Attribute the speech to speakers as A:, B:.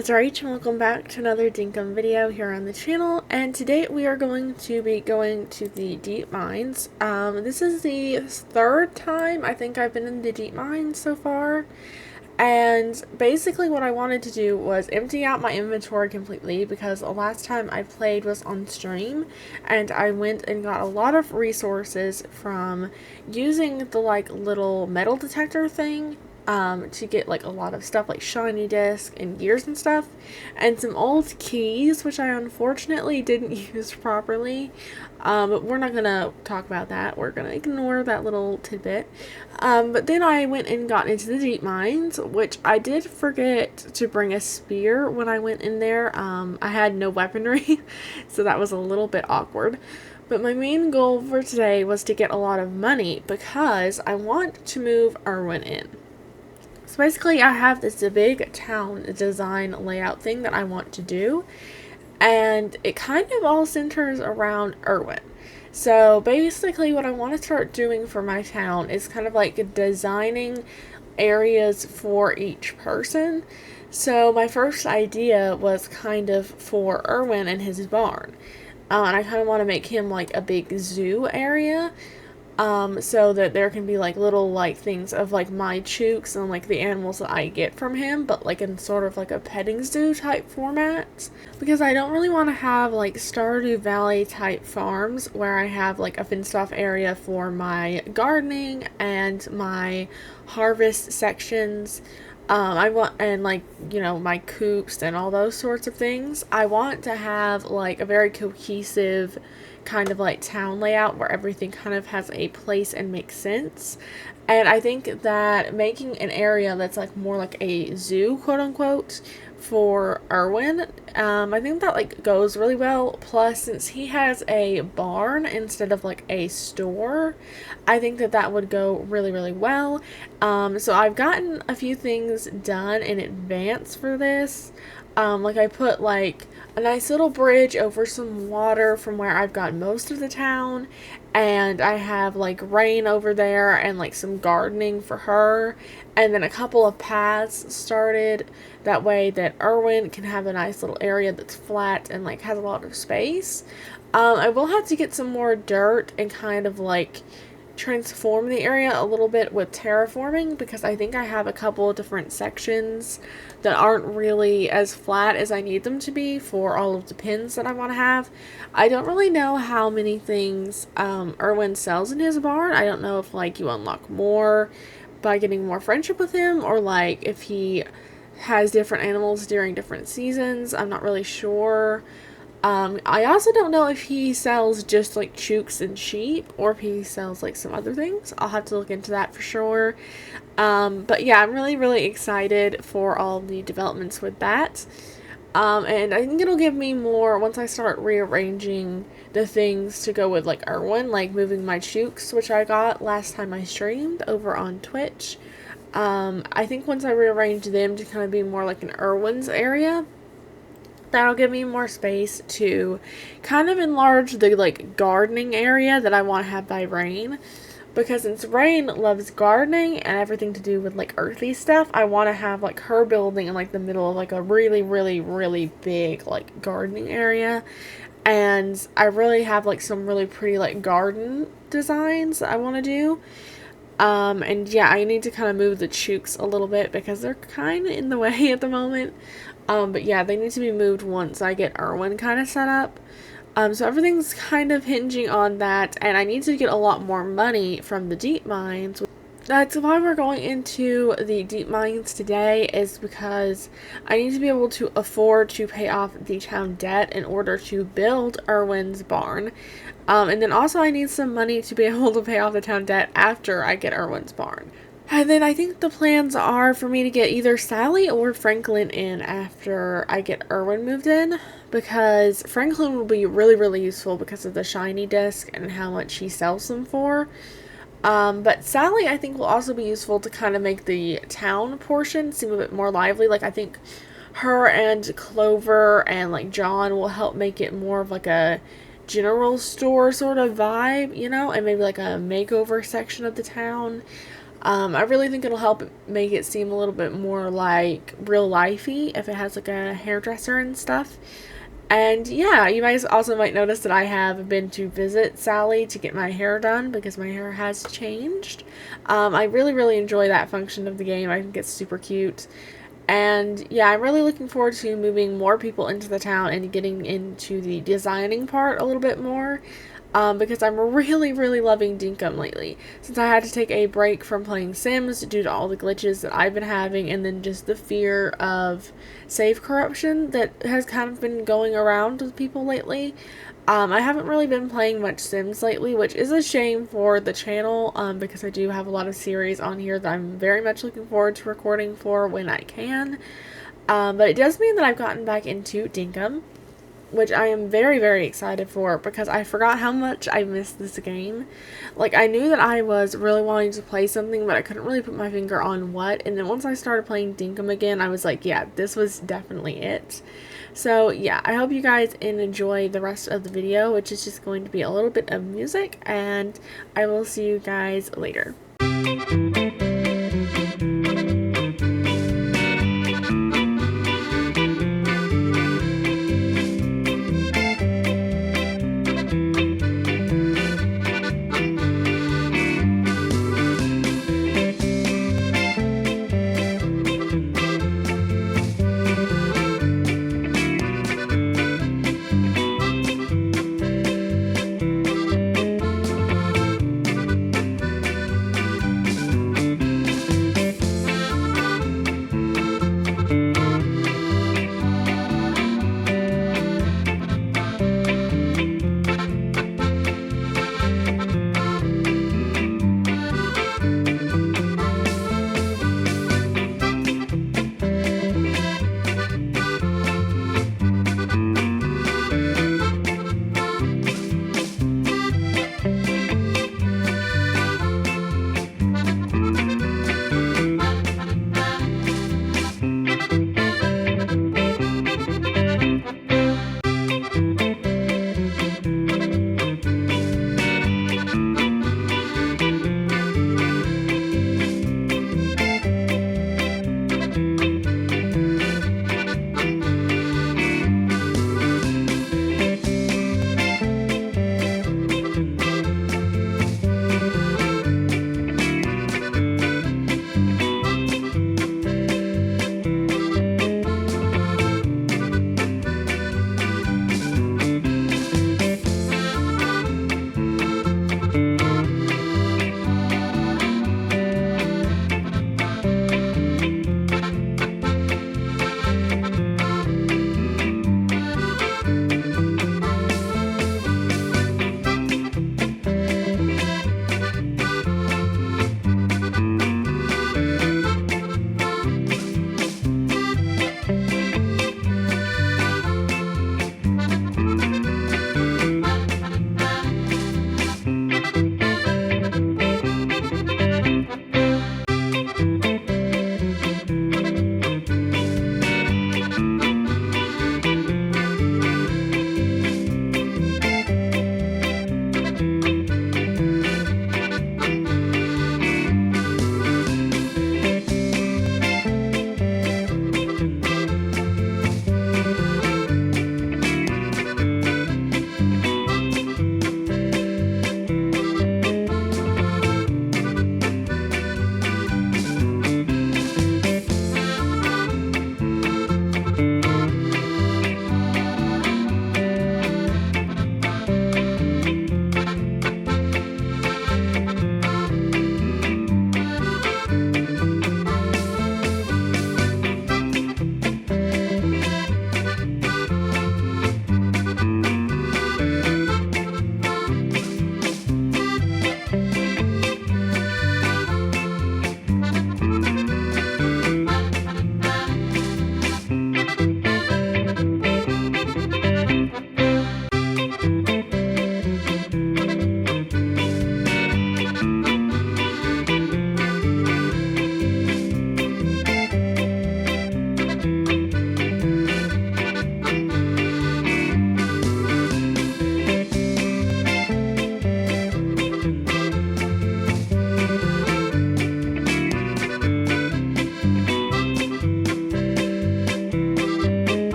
A: is Rach and welcome back to another Dinkum video here on the channel, and today we are going to be going to the deep mines. This is the third time I think I've been in the deep mines so far, and basically what I wanted to do was empty out my inventory completely because the last time I played was on stream, and I went and got a lot of resources from using the little metal detector thing to get a lot of stuff like shiny disc and gears and stuff, and some old keys which I unfortunately didn't use properly, but we're not gonna talk about that. We're gonna ignore that little tidbit. But then I went and got into the deep mines, which I did forget to bring a spear when I went in there. I had no weaponry so that was a little bit awkward. But my main goal for today was to get a lot of money because I want to move Irwin in. So basically I have this big town design layout thing that I want to do, and it kind of all centers around Irwin. So basically what I want to start doing for my town is kind of like designing areas for each person. So my first idea was kind of for Irwin and his barn. And I kind of want to make him like a big zoo area. So that there can be little things of my chooks and the animals that I get from him, but in sort of a petting zoo type format. Because I don't really want to have Stardew Valley type farms where I have a fenced off area for my gardening and my harvest sections. I want, and my coops and all those sorts of things. I want to have a very cohesive kind of town layout where everything kind of has a place and makes sense. And I think that making an area that's more like a zoo, quote unquote, for Irwin, I think that goes really well. Plus, since he has a barn instead of a store, I think that that would go really, really well. So I've gotten a few things done in advance for this. I put a nice little bridge over some water from where I've got most of the town, and I have rain over there and some gardening for her, and then a couple of paths started that way that Irwin can have a nice little area that's flat and has a lot of space. I will have to get some more dirt and kind of transform the area a little bit with terraforming, because I think I have a couple of different sections that aren't really as flat as I need them to be for all of the pins that I want to have. I don't really know how many things Irwin sells in his barn. I don't know if you unlock more by getting more friendship with him, or if he has different animals during different seasons. I'm not really sure. I also don't know if he sells just chooks and sheep, or if he sells some other things. I'll have to look into that for sure. But yeah, I'm really, really excited for all the developments with that. And I think it'll give me more once I start rearranging the things to go with Irwin, moving my chooks, which I got last time I streamed over on Twitch. I think once I rearrange them to kind of be more an Irwin's area, that'll give me more space to kind of enlarge the gardening area that I want to have by Rain. Because since Rain loves gardening and everything to do with earthy stuff, I want to have her building in the middle of a really, really, really big gardening area. And I really have some really pretty garden designs I want to do. And yeah, I need to kind of move the chooks a little bit because they're kind of in the way at the moment. But yeah, they need to be moved once I get Irwin kind of set up. So everything's kind of hinging on that, and I need to get a lot more money from the deep mines. That's why we're going into the deep mines today, is because I need to be able to afford to pay off the town debt in order to build Irwin's barn. And then also I need some money to be able to pay off the town debt after I get Irwin's barn. And then I think the plans are for me to get either Sally or Franklin in after I get Irwin moved in, because Franklin will be really, really useful because of the shiny disc and how much he sells them for. But Sally I think will also be useful to kind of make the town portion seem a bit more lively. I think her and Clover and John will help make it more of a general store sort of vibe, and maybe a makeover section of the town. I really think it'll help make it seem a little bit more like real lifey if it has like a hairdresser and stuff. And yeah, you guys also might notice that I have been to visit Sally to get my hair done because my hair has changed. I really enjoy that function of the game. I think it's super cute. And yeah, I'm really looking forward to moving more people into the town and getting into the designing part a little bit more. Because I'm really loving Dinkum lately. Since I had to take a break from playing Sims due to all the glitches that I've been having, and then just the fear of save corruption that has kind of been going around with people lately. I haven't really been playing much Sims lately, which is a shame for the channel, because I do have a lot of series on here that I'm very much looking forward to recording for when I can. But it does mean that I've gotten back into Dinkum, which I am very excited for because I forgot how much I missed this game. Like, I knew that I was really wanting to play something, but I couldn't really put my finger on what. And then once I started playing Dinkum again, I was like, yeah, this was definitely it. So yeah, I hope you guys enjoy the rest of the video, which is just going to be a little bit of music, and I will see you guys later.